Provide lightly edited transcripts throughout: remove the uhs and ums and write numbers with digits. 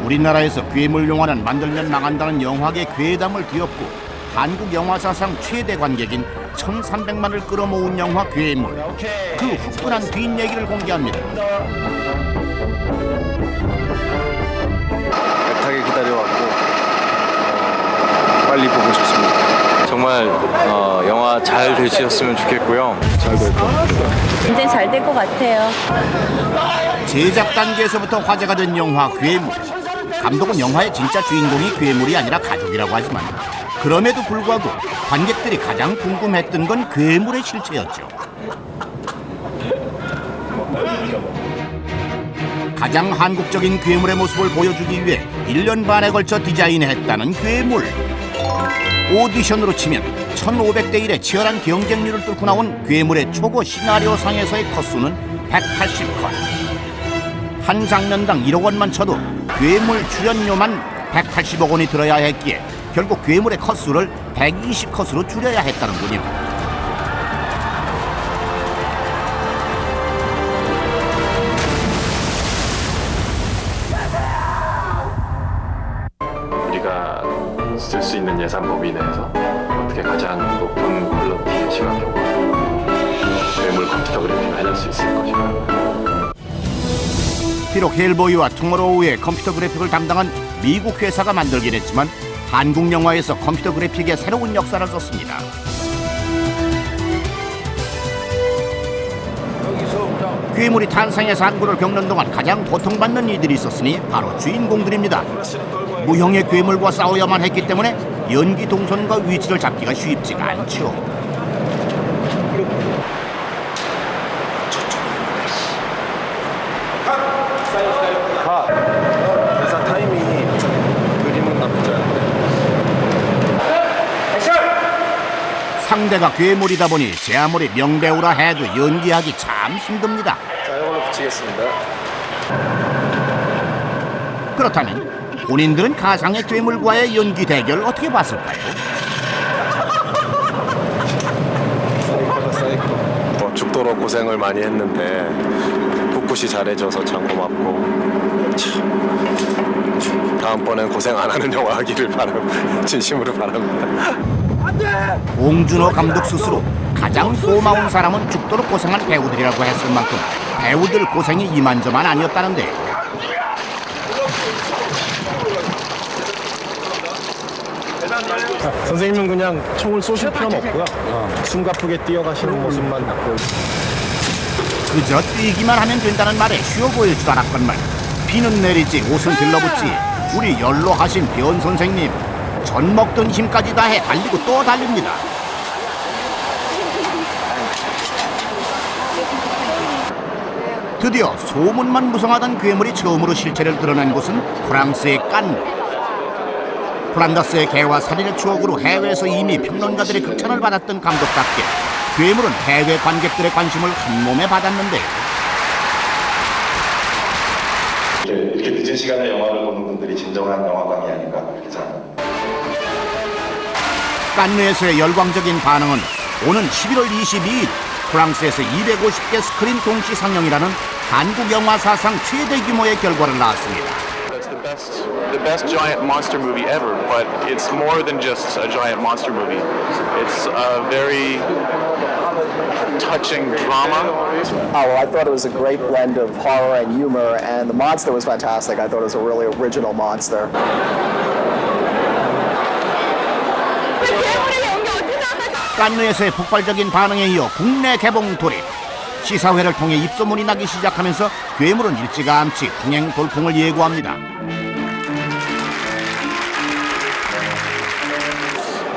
우리나라에서 괴물 영화는 만들면 망한다는 영화계 괴담을 뒤엎고 한국 영화 사상 최대 관객인 1,300만을 끌어모은 영화 괴물. 그 후끈한 뒷얘기를 공개합니다. 애타게 기다려왔고 빨리 보고 싶습니다. 정말 영화 잘 되셨으면 좋겠고요. 잘 될 것 같아요. 굉장히 잘 될 것 같아요. 제작 단계에서부터 화제가 된 영화 괴물. 감독은 영화의 진짜 주인공이 괴물이 아니라 가족이라고 하지만 그럼에도 불구하고 관객들이 가장 궁금했던 건 괴물의 실체였죠. 가장 한국적인 괴물의 모습을 보여주기 위해 1년 반에 걸쳐 디자인했다는 괴물. 오디션으로 치면 1,500대 1의 치열한 경쟁률을 뚫고 나온 괴물의 초고 시나리오상에서의 컷수는 180컷. 한 장면당 1억 원만 쳐도 괴물 출연료만 180억 원이 들어야 했기에 결국 괴물의 컷수를 120컷으로 줄여야 했다는군요. 우리가 쓸 수 있는 예산 범위 내에서 어떻게 가장 높은 퀄리티의 시각적으로 괴물 컴퓨터 그래픽을 해낼 수 있을 것인가. 비록 헬보이와 투모로우의 컴퓨터 그래픽을 담당한 미국 회사가 만들긴 했지만 한국 영화에서 컴퓨터 그래픽의 새로운 역사를 썼습니다. 괴물이 탄생해서 한국을 겪는 동안 가장 고통받는 이들이 있었으니 바로 주인공들입니다. 무형의 괴물과 싸워야만 했기 때문에 연기 동선과 위치를 잡기가 쉽지가 않죠. 회사 타이밍이 그림은 나쁘지 않은데. 상대가 괴물이다 보니 제 아무리 명배우라 해도 연기하기 참 힘듭니다. 자, 이걸로 붙이겠습니다. 그렇다면 본인들은 가상의 괴물과의 연기 대결 어떻게 봤을까요? 사이코. 죽도록 고생을 많이 했는데 꿋꿋이 잘해줘서 참 고맙고 참 다음번엔 고생 안 하는 영화 하기를 진심으로 바랍니다. 봉준호 감독 스스로 가장 고마운 사람은 죽도록 고생한 배우들이라고 했을 만큼 배우들 고생이 이만저만 아니었다는데 선생님은 그냥 총을 쏘실 필요는 없고요. 숨가쁘게 뛰어가시는 모습만 보여. 그저 뛰기만 하면 된다는 말에 쉬워 보일 줄 알았건만 비는 내리지 옷은 들러붙지 우리 연로하신 변 선생님 전 먹던 힘까지 다해 달리고 또 달립니다. 드디어 소문만 무성하던 괴물이 처음으로 실체를 드러낸 곳은 프랑스의 칸느. 플란다스의 개와 살인의 추억으로 해외에서 이미 평론가들의 극찬을 받았던 감독답게 괴물은 해외 관객들의 관심을 한몸에 받았는데 이렇게 늦은 시간에 영화를 보는 분들이 진정한 영화광이 아닌가 그렇게 생각합니다. 칸느에서의 열광적인 반응은 오는 11월 22일 프랑스에서 250개 스크린 동시 상영이라는 한국 영화 사상 최대 규모의 결과를 낳았습니다. It's the best giant monster movie ever, but it's more than just a giant monster movie. It's a very touching drama. Oh, well, I thought it was a great blend of horror and humor, and the monster was fantastic. I thought it was a really original monster. 칸느에서의 폭발적인 반응에 이어 국내 개봉 돌입. 시사회를 통해 입소문이 나기 시작하면서 괴물은 일찌감치 흥행 돌풍을 예고합니다.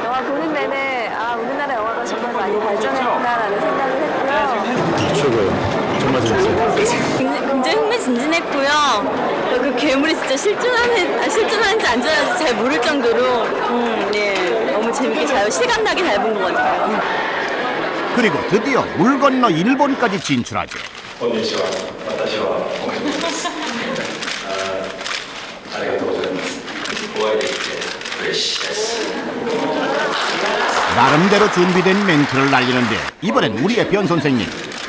영화 보는 내내 우리나라 영화가 정말 많이 발전했구나라는 생각을 했고요. 최고예요. 정말 재밌어요. 굉장히 흥미진진했고요. 그 괴물이 진짜 실존하는지 안 실존하는지 잘 모를 정도로 너무 재밌게 실감나게 잘 본 것 같아요. 그리고 드디어 물 건너 일본까지 진출하죠. 나름대로 준비된 멘트를 날리는데 이번엔 우리의 변 선생님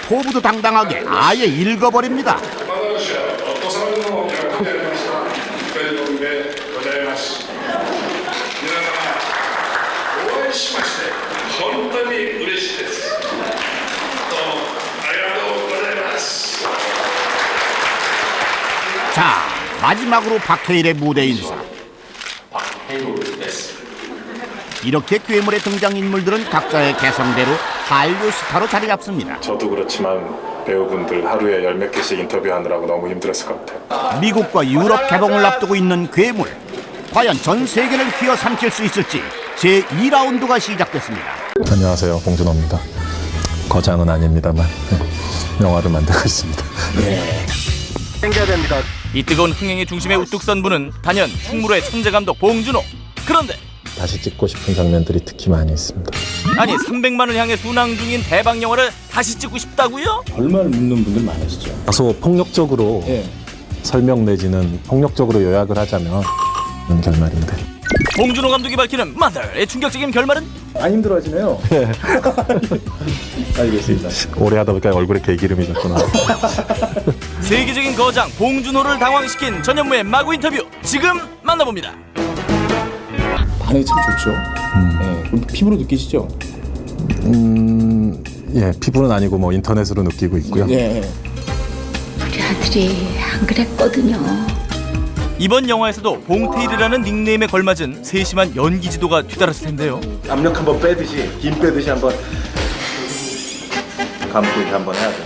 포부도 당당하게 아예 읽어버립니다. でございます。皆様お会いしまして本当に嬉しいです。どうもありがとうございます。 자, 마지막으로 박해일의 무대 인사. 이렇게 괴물의 등장인물들은 각자의 개성대로 한류 스타로 자리 잡습니다. 저도 그렇지만 배우분들 하루에 10몇 개씩 인터뷰하느라고 너무 힘들었을 것 같아요. 미국과 유럽 개봉을 앞두고 있는 괴물. 과연 전 세계를 휘어삼킬 수 있을지 제2라운드가 시작됐습니다. 안녕하세요, 봉준호입니다. 거장은 아닙니다만 영화를 만들고 있습니다. 이 뜨거운 흥행의 중심에 우뚝 선 분은 단연 충무로의 천재 감독 봉준호. 그런데 다시 찍고 싶은 장면들이 특히 많이 있습니다. 아니 300만을 향해 순항 중인 대박 영화를 다시 찍고 싶다고요? 얼마나 묻는 분들 많으시죠. 다소 폭력적으로 설명 내지는 폭력적으로 요약을 하자면 그런 결말인데. 봉준호 감독이 밝히는 마더의 충격적인 결말은? 안 힘들어하시네요. 알겠습니다. 오래 하다 보니까 얼굴에 개기름이 졌구나. 세계적인 거장 봉준호를 당황시킨 전현무의 마구 인터뷰 지금 만나봅니다. 반응이 참 좋죠. 그럼 피부로 느끼시죠? 예, 피부는 아니고 뭐 인터넷으로 느끼고 있고요. 예. 우리 아들이 안 그랬거든요. 이번 영화에서도 봉태일이라는 닉네임에 걸맞은 세심한 연기 지도가 뒤따랐을 텐데요. 압력 한번 빼듯이 김 빼듯이 한번 감독이 한번 해야죠.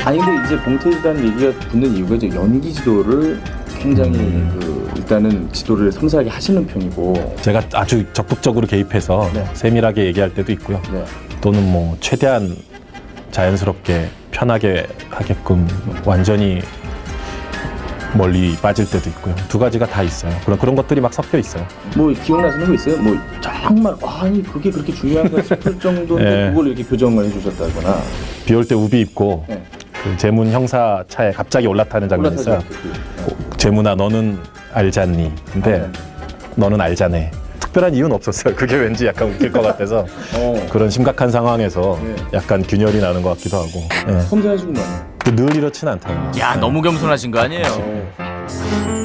아니 근데 이제 봉태일이라는 얘기가 붙는 이유가 이제 연기 지도를 굉장히 일단은 지도를 섬세하게 하시는 편이고 제가 아주 적극적으로 개입해서 세밀하게 얘기할 때도 있고요. 또는 뭐 최대한 자연스럽게 편하게 하게끔 완전히 멀리 빠질 때도 있고요. 두 가지가 다 있어요. 그런 것들이 막 섞여 있어요. 뭐 기억나시는 거 있어요? 뭐 정말 아니 그게 그렇게 중요한가 싶을 정도인데 그걸 이렇게 교정을 해주셨다거나. 비 올 때 우비 입고 그 제문 형사 차에 갑자기 올라타는 장면이 있어요. 제문아 너는 알잖니? 근데 너는 알자네. 특별한 이유는 없었어요. 그게 왠지 약간 웃길 것 같아서 그런 심각한 상황에서 약간 균열이 나는 것 같기도 하고. 섬세하시구만. 늘 이렇진 않다요. 야 너무 겸손하신 거 아니에요?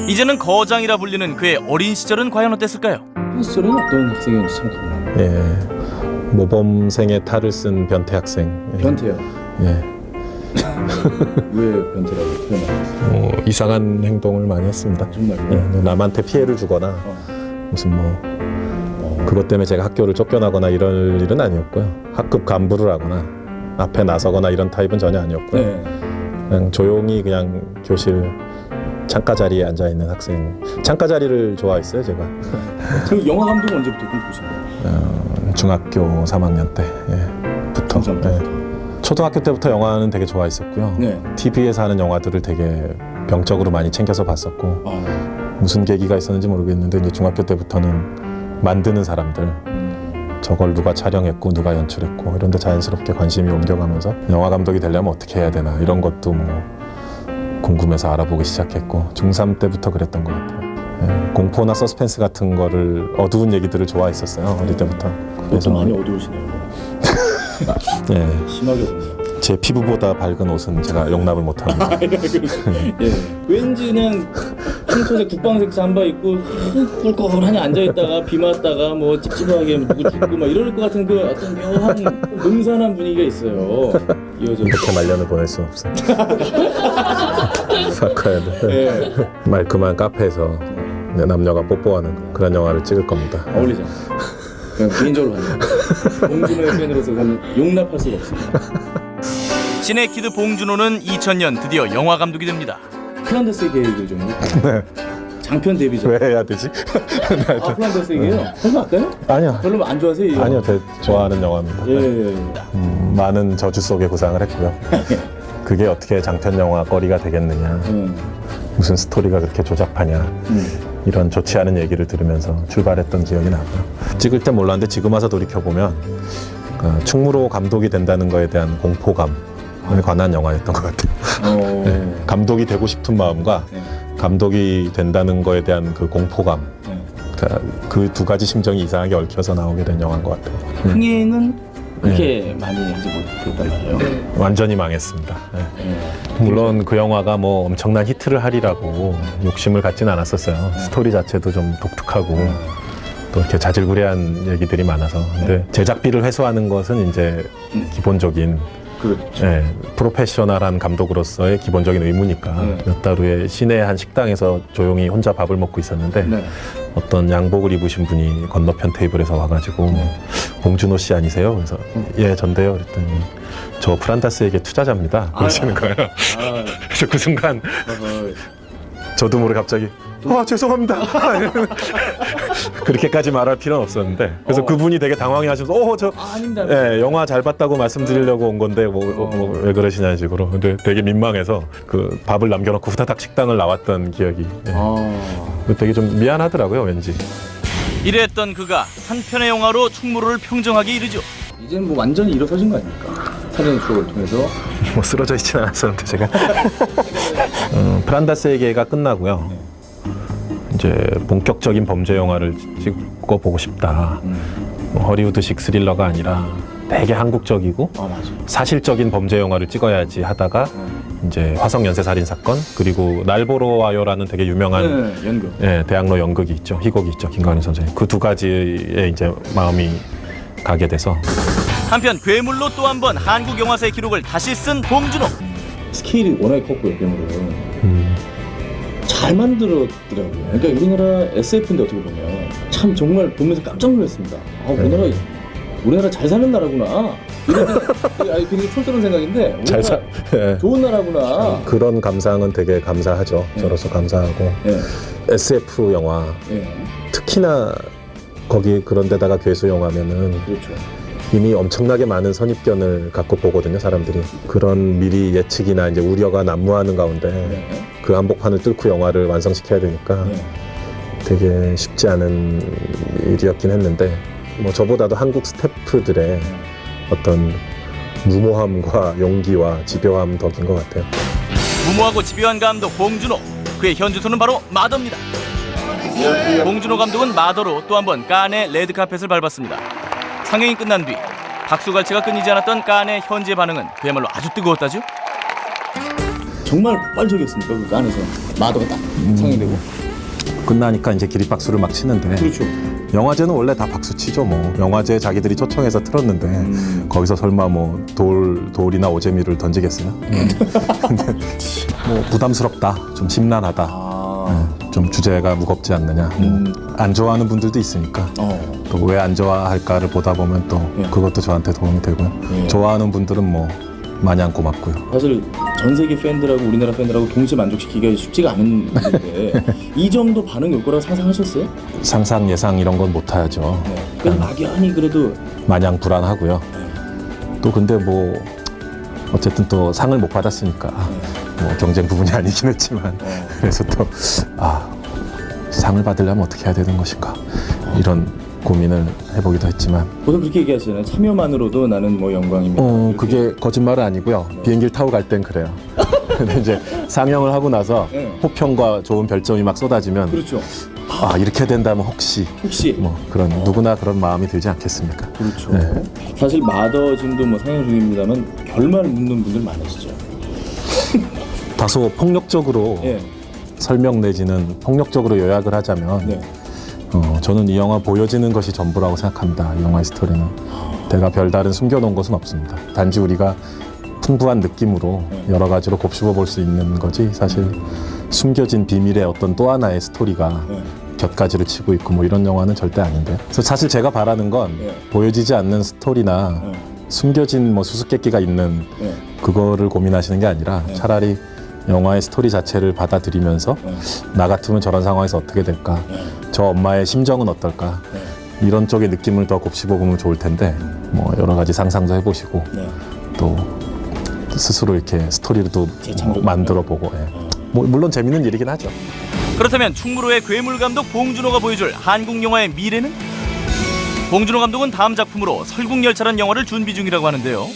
이제는 거장이라 불리는 그의 어린 시절은 과연 어땠을까요? 시절은 어떤 학생이었는지 참 궁금해요. 모범생의 탈을 쓴 변태 학생. 변태요? 예. 왜 변태라고 표현하셨어요? 이상한 행동을 많이 했습니다. 정말요? 남한테 피해를 주거나 무슨 뭐 그것 때문에 제가 학교를 쫓겨나거나 이럴 일은 아니었고요. 학급 간부를 하거나 앞에 나서거나 이런 타입은 전혀 아니었고요. 그냥 조용히 그냥 교실 창가 자리에 앉아 있는 학생. 창가 자리를 좋아했어요, 제가. 그 영화 감독 언제부터 꿈꾸신 거예요? 중학교 3학년 때부터. 초등학교 때부터 영화는 되게 좋아했었고요. TV에서 하는 영화들을 되게 병적으로 많이 챙겨서 봤었고 무슨 계기가 있었는지 모르겠는데 이제 중학교 때부터는 만드는 사람들 저걸 누가 촬영했고 누가 연출했고 이런 데 자연스럽게 관심이 옮겨가면서 영화 감독이 되려면 어떻게 해야 되나 이런 것도 뭐 궁금해서 알아보기 시작했고 중3 때부터 그랬던 것 같아요. 공포나 서스펜스 같은 거를 어두운 얘기들을 좋아했었어요. 어릴 때부터. 그래서 많이 어두우시네요. 심하게 보네요. 제 피부보다 밝은 옷은 제가 용납을 못합니다. 왠지 그냥 흰소색 국방색 잠바 입고 꿀꺽하니 앉아있다가 비 맞다가 뭐 찝찝하게 누구 죽고 막 이럴 것 같은 그 어떤 묘한 음산한 분위기가 있어요. 이렇게 말년을 보낼 수는 없어요. 바꿔야 돼. 말끔한 카페에서 남녀가 뽀뽀하는 그런 영화를 찍을 겁니다. 어울리잖아. 그냥 개인적으로 봤는데 봉준호의 팬으로서 그건 용납할 수가 없습니다. 시네키드 봉준호는 2000년 드디어 영화 감독이 됩니다. 플란다스의 계획을 좀 해볼까요? 장편 데뷔작. 왜 해야 되지? 플란다스의 계획이요? 설마 할까요? 아니요. 별로 안 좋아하세요? 아니요, 되게 좋아하는 영화입니다. 많은 저주 속에 구상을 했고요. 그게 어떻게 장편 영화 거리가 되겠느냐, 무슨 스토리가 그렇게 조잡하냐, 이런 좋지 않은 얘기를 들으면서 출발했던 기억이 나고요. 찍을 때 몰랐는데 지금 와서 돌이켜보면 충무로 감독이 된다는 거에 대한 공포감에 관한 영화였던 것 같아요. 감독이 되고 싶은 마음과 감독이 된다는 거에 대한 그 공포감, 그 두 가지 심정이 이상하게 얽혀서 나오게 된 영화인 것 같아요. 흥행은 그렇게 많이 하지 못했단 말이에요. 완전히 망했습니다. 물론 그 영화가 뭐 엄청난 히트를 하리라고 욕심을 갖진 않았었어요. 스토리 자체도 좀 독특하고 또 이렇게 자질구레한 얘기들이 많아서. 근데 제작비를 회수하는 것은 이제 기본적인 그렇죠. 프로페셔널한 감독으로서의 기본적인 의무니까 몇 달 후에 시내 한 식당에서 조용히 혼자 밥을 먹고 있었는데 어떤 양복을 입으신 분이 건너편 테이블에서 와가지고 봉준호 씨 아니세요? 그래서 예 전데요. 그랬더니 저 프란다스에게 투자자입니다. 그러시는 거예요. 그래서 그 순간 저도 모르게 갑자기 죄송합니다. 그렇게까지 말할 필요는 없었는데 그래서 그분이 되게 당황해하셔서 저 영화 잘 봤다고 말씀드리려고 온 건데 왜 그러시냐는 식으로. 근데 되게 민망해서 그 밥을 남겨놓고 후다닥 식당을 나왔던 기억이 되게 좀 미안하더라고요 왠지. 이랬던 그가 한 편의 영화로 충무로를 평정하게 이르죠. 이제는 뭐 완전히 일어서신 거 아닙니까? 사전의 추억을 통해서. 뭐 쓰러져 있진 않았었는데 제가. 프란다스에게가 끝나고요. 이제 본격적인 범죄 영화를 찍고 보고 싶다. 허리우드식 스릴러가 아니라 되게 한국적이고 사실적인 범죄 영화를 찍어야지 하다가 이제 화성 연쇄 살인 사건 그리고 날 보러 와요라는 되게 유명한 연극. 대학로 연극이 있죠. 희곡이 있죠. 김광일 선생님. 그 두 가지에 이제 마음이 가게 돼서. 한편 괴물로 또 한 번 한국 영화사의 기록을 다시 쓴 봉준호. 스케일이 워낙에 컸고요, 괴물은. 잘 만들었더라고요. 그러니까 우리나라 SF인데 어떻게 보면 참 정말 보면서 깜짝 놀랐습니다. 우리나라 잘 사는 나라구나. 아니 굉장히 촌스러운 생각인데 좋은 나라구나. 그런 감상은 되게 감사하죠. 저로서 감사하고. SF 영화 특히나 거기 그런 데다가 괴수 영화면은 이미 엄청나게 많은 선입견을 갖고 보거든요, 사람들이. 그런 미리 예측이나 이제 우려가 난무하는 가운데 그 한복판을 뚫고 영화를 완성시켜야 되니까 되게 쉽지 않은 일이었긴 했는데 뭐 저보다도 한국 스태프들의 어떤 무모함과 용기와 집요함 덕인 것 같아요. 무모하고 집요한 감독 봉준호. 그의 현주소는 바로 마더입니다. 봉준호 감독은 마더로 또 한 번 칸의 레드카펫을 밟았습니다. 상영이 끝난 뒤 박수갈채가 끊이지 않았던 칸의 현지의 반응은 그야말로 아주 뜨거웠다죠. 정말 폭발적이었습니까? 그 칸에서 마더가 딱 상영되고 끝나니까 이제 기립박수를 막 치는데 그렇죠. 영화제는 원래 다 박수 치죠. 뭐 영화제 자기들이 초청해서 틀었는데 거기서 설마 뭐 돌이나 오재미를 던지겠어요? 근데 뭐 부담스럽다, 좀 심란하다. 좀 주제가 무겁지 않느냐. 안 좋아하는 분들도 있으니까 또 왜 안 좋아할까를 보다 보면 또 그것도 저한테 도움이 되고요. 좋아하는 분들은 뭐 마냥 고맙고요. 사실 전 세계 팬들하고 우리나라 팬들하고 동시에 만족시키기가 쉽지가 않은 일인데 이 정도 반응이 올 거라고 상상하셨어요? 상상 예상 이런 건 못하죠. 그냥 막연히 그래도 마냥 불안하고요. 또 근데 뭐 어쨌든 또 상을 못 받았으니까 뭐 경쟁 부분이 아니긴 했지만 그래서 또 상을 받으려면 어떻게 해야 되는 것인가 이런 고민을 해보기도 했지만 보통 그렇게 얘기하시잖아요. 참여만으로도 나는 뭐 영광입니다. 그게 거짓말은 아니고요. 비행기를 타고 갈 땐 그래요. 근데 이제 상영을 하고 나서 호평과 좋은 별점이 막 쏟아지면 그렇죠. 이렇게 된다면 혹시 뭐 그런 누구나 그런 마음이 들지 않겠습니까? 그렇죠. 사실 마더 지금도 뭐 상영 중입니다만 결말 묻는 분들 많으시죠. 다소 폭력적으로 설명 내지는 폭력적으로 요약을 하자면 저는 이 영화 보여지는 것이 전부라고 생각합니다. 이 영화의 스토리는 내가 별다른 숨겨놓은 것은 없습니다. 단지 우리가 풍부한 느낌으로 여러 가지로 곱씹어 볼 수 있는 거지 사실 숨겨진 비밀의 어떤 또 하나의 스토리가 곁가지를 치고 있고 뭐 이런 영화는 절대 아닌데. 그래서 사실 제가 바라는 건 보여지지 않는 스토리나 숨겨진 뭐 수수께끼가 있는 그거를 고민하시는 게 아니라 차라리 영화의 스토리 자체를 받아들이면서 나 같으면 저런 상황에서 어떻게 될까, 저 엄마의 심정은 어떨까, 이런 쪽의 느낌을 더 곱씹어 보면 좋을 텐데 뭐 여러 가지 상상도 해보시고 또 스스로 이렇게 스토리도 만들어 보고 뭐 물론 재밌는 일이긴 하죠. 그렇다면 충무로의 괴물 감독 봉준호가 보여줄 한국 영화의 미래는? 봉준호 감독은 다음 작품으로 설국열차라는 영화를 준비 중이라고 하는데요.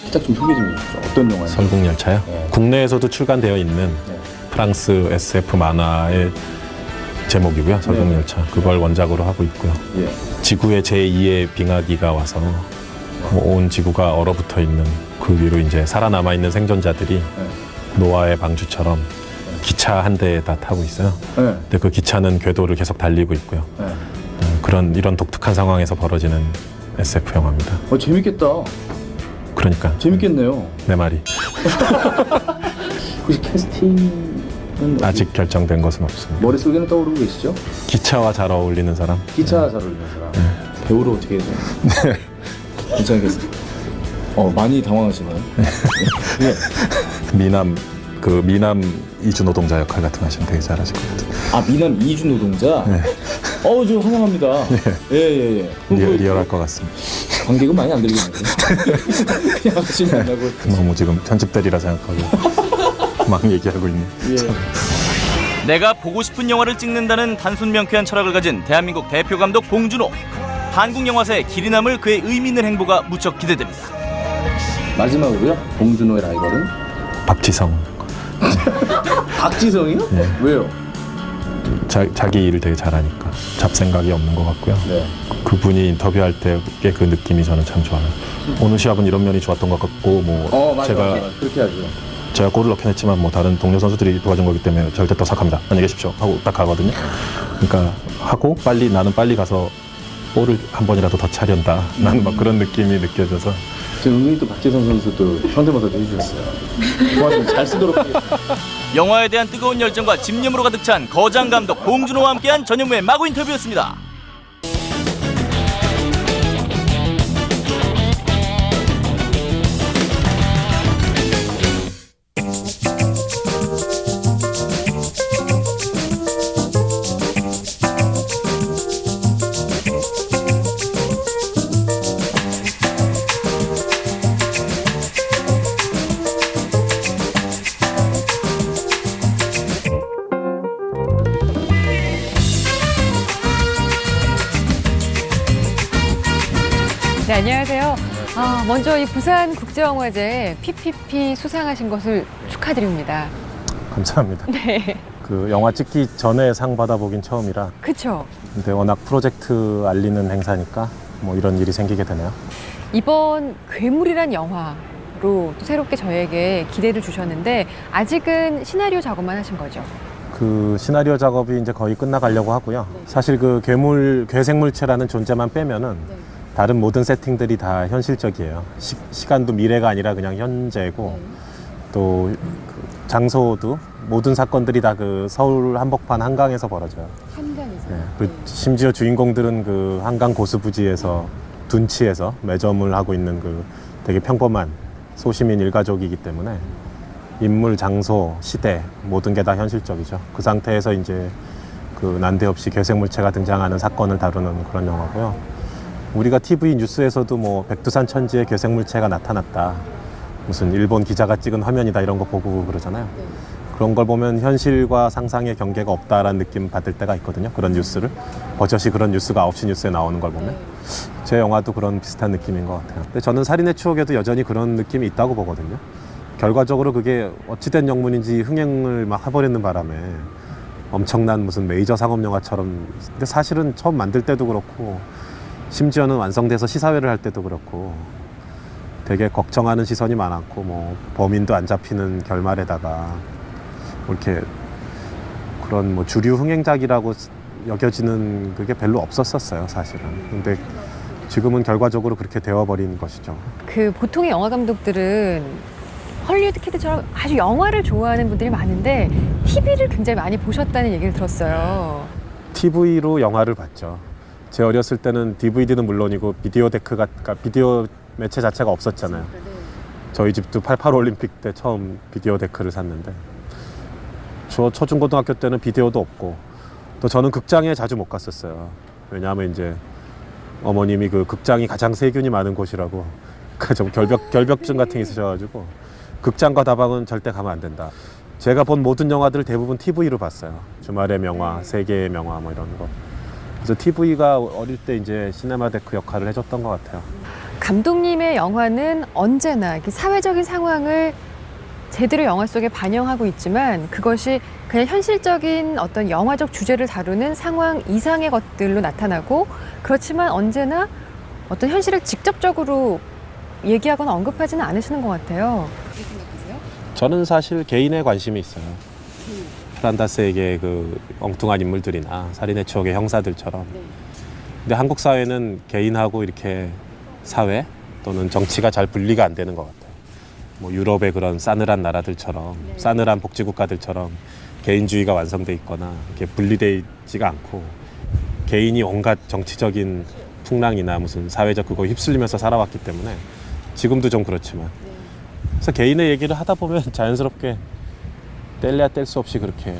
살짝 좀 소개 좀 해주시죠. 어떤 영화예요? 설국열차요? 국내에서도 출간되어 있는 프랑스 SF 만화의 제목이고요. 설국열차. 그걸 원작으로 하고 있고요. 지구의 제2의 빙하기가 와서 온 지구가 얼어붙어 있는 그 위로 이제 살아남아 있는 생존자들이 노아의 방주처럼 기차 한 대에 다 타고 있어요. 근데 그 기차는 궤도를 계속 달리고 있고요. 이런 독특한 상황에서 벌어지는 SF 영화입니다. 재밌겠다. 그러니까 재밌겠네요. 내 말이. 혹시 캐스팅은 아직 결정된 것은 없습니다. 머릿속에는 떠오르고 계시죠? 기차와 잘 어울리는 사람? 기차 잘 어울리는 사람. 배우로 어떻게 해서? 괜찮겠어요. 많이 당황하시나요? 미남 이주 노동자 역할 같은 거 하시면 되게 잘하실 것 같아요. 미남 이주 노동자? 네. 저 환영합니다. 예. 리얼할 것 같습니다. 관객은 많이 안 들리겠네요. 그냥 하시면 안 하고. 너무 지금 편집대리라 생각하고 막 얘기하고 있네. 내가 보고 싶은 영화를 찍는다는 단순 명쾌한 철학을 가진 대한민국 대표 감독 봉준호. 한국 영화사에 길이 남을 그의 의미 있는 행보가 무척 기대됩니다. 마지막으로요. 봉준호의 라이벌은? 박지성. 박지성이요? 네. 왜요? 자기 일을 되게 잘하니까 잡생각이 없는 것 같고요. 네. 그분이 인터뷰할 때의 그 느낌이 저는 참 좋아요. 오늘 시합은 이런 면이 좋았던 것 같고 맞아. 그렇게 하죠. 제가 골을 넣긴 했지만 다른 동료 선수들이 도와준 거기 때문에 절대 떡락합니다. 안녕히 계십시오 하고 딱 가거든요. 그러니까 하고 나는 빨리 가서 볼을 한 번이라도 더 차련다. 나는 막 그런 느낌이 느껴져서. 지금 은근히 또 박지성 선수도 현대모사도 해주셨어요. 좋아하시면 잘 쓰도록 하겠습니다. 영화에 대한 뜨거운 열정과 집념으로 가득 찬 거장 감독 봉준호와 함께한 전현무의 마구 인터뷰였습니다. 네, 안녕하세요. 먼저 이 부산국제영화제 PPP 수상하신 것을 축하드립니다. 감사합니다. 네. 그 영화 찍기 전에 상 받아보긴 처음이라. 그쵸. 근데 워낙 프로젝트 알리는 행사니까 이런 일이 생기게 되네요. 이번 괴물이란 영화로 또 새롭게 저에게 기대를 주셨는데 아직은 시나리오 작업만 하신 거죠? 그 시나리오 작업이 이제 거의 끝나가려고 하고요. 네. 사실 그 괴생물체라는 존재만 빼면은 다른 모든 세팅들이 다 현실적이에요. 시간도 미래가 아니라 그냥 현재고 또 그 장소도 모든 사건들이 다 그 서울 한복판 한강에서 벌어져요. 한강에서? 네. 심지어 주인공들은 그 한강 고수부지에서 둔치에서 매점을 하고 있는 그 되게 평범한 소시민 일가족이기 때문에 인물, 장소, 시대 모든 게 다 현실적이죠. 그 상태에서 이제 그 난데없이 괴생물체가 등장하는 사건을 다루는 그런 영화고요. 우리가 TV 뉴스에서도 백두산 천지에 괴생물체가 나타났다. 무슨 일본 기자가 찍은 화면이다 이런 거 보고 그러잖아요. 그런 걸 보면 현실과 상상의 경계가 없다라는 느낌 받을 때가 있거든요. 그런 뉴스를. 버젓이 그런 뉴스가 9시 뉴스에 나오는 걸 보면. 제 영화도 그런 비슷한 느낌인 것 같아요. 근데 저는 살인의 추억에도 여전히 그런 느낌이 있다고 보거든요. 결과적으로 그게 어찌된 영문인지 흥행을 막 해버리는 바람에 엄청난 무슨 메이저 상업 영화처럼. 근데 사실은 처음 만들 때도 그렇고 심지어는 완성돼서 시사회를 할 때도 그렇고 되게 걱정하는 시선이 많았고 범인도 안 잡히는 결말에다가 이렇게 그런 주류 흥행작이라고 여겨지는 그게 별로 없었어요, 사실은. 근데 지금은 결과적으로 그렇게 되어버린 것이죠. 그 보통의 영화 감독들은 헐리우드 키드처럼 아주 영화를 좋아하는 분들이 많은데 TV를 굉장히 많이 보셨다는 얘기를 들었어요. TV로 영화를 봤죠. 제 어렸을 때는 DVD는 물론이고 비디오 데크가, 그러니까 비디오 매체 자체가 없었잖아요. 저희 집도 88 올림픽 때 처음 비디오 데크를 샀는데 저 초중고등학교 때는 비디오도 없고 또 저는 극장에 자주 못 갔었어요. 왜냐하면 이제 어머님이 그 극장이 가장 세균이 많은 곳이라고 좀 결벽증 같은 게 있으셔가지고 극장과 다방은 절대 가면 안 된다. 제가 본 모든 영화들을 대부분 TV로 봤어요. 주말의 명화, 세계의 명화 이런 거. 그래서 TV가 어릴 때 이제 시네마데크 역할을 해줬던 것 같아요. 감독님의 영화는 언제나 이렇게 사회적인 상황을 제대로 영화 속에 반영하고 있지만 그것이 그냥 현실적인 어떤 영화적 주제를 다루는 상황 이상의 것들로 나타나고 그렇지만 언제나 어떤 현실을 직접적으로 얘기하거나 언급하지는 않으시는 것 같아요. 저는 사실 개인에 관심이 있어요. 프란다스에게 그 엉뚱한 인물들이나 살인의 추억의 형사들처럼. 근데 한국 사회는 개인하고 이렇게 사회 또는 정치가 잘 분리가 안 되는 것 같아요. 뭐 유럽의 그런 싸늘한 나라들처럼 싸늘한 복지국가들처럼 개인주의가 완성돼 있거나 이렇게 분리돼 있지가 않고 개인이 온갖 정치적인 풍랑이나 무슨 사회적 그거 휩쓸리면서 살아왔기 때문에 지금도 좀 그렇지만 그래서 개인의 얘기를 하다 보면 자연스럽게 뗄래야 뗄 수 없이 그렇게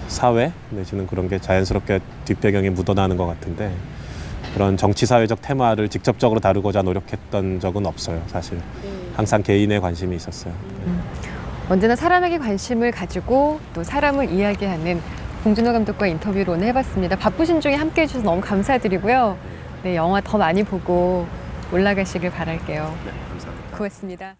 사회 내지는 그런 게 자연스럽게 뒷배경에 묻어나는 것 같은데 그런 정치 사회적 테마를 직접적으로 다루고자 노력했던 적은 없어요. 사실 항상 개인에 관심이 있었어요. 언제나 사람에게 관심을 가지고 또 사람을 이야기하는 봉준호 감독과 인터뷰를 오늘 해봤습니다. 바쁘신 중에 함께해 주셔서 너무 감사드리고요. 네, 영화 더 많이 보고 올라가시길 바랄게요. 네, 감사합니다. 고맙습니다.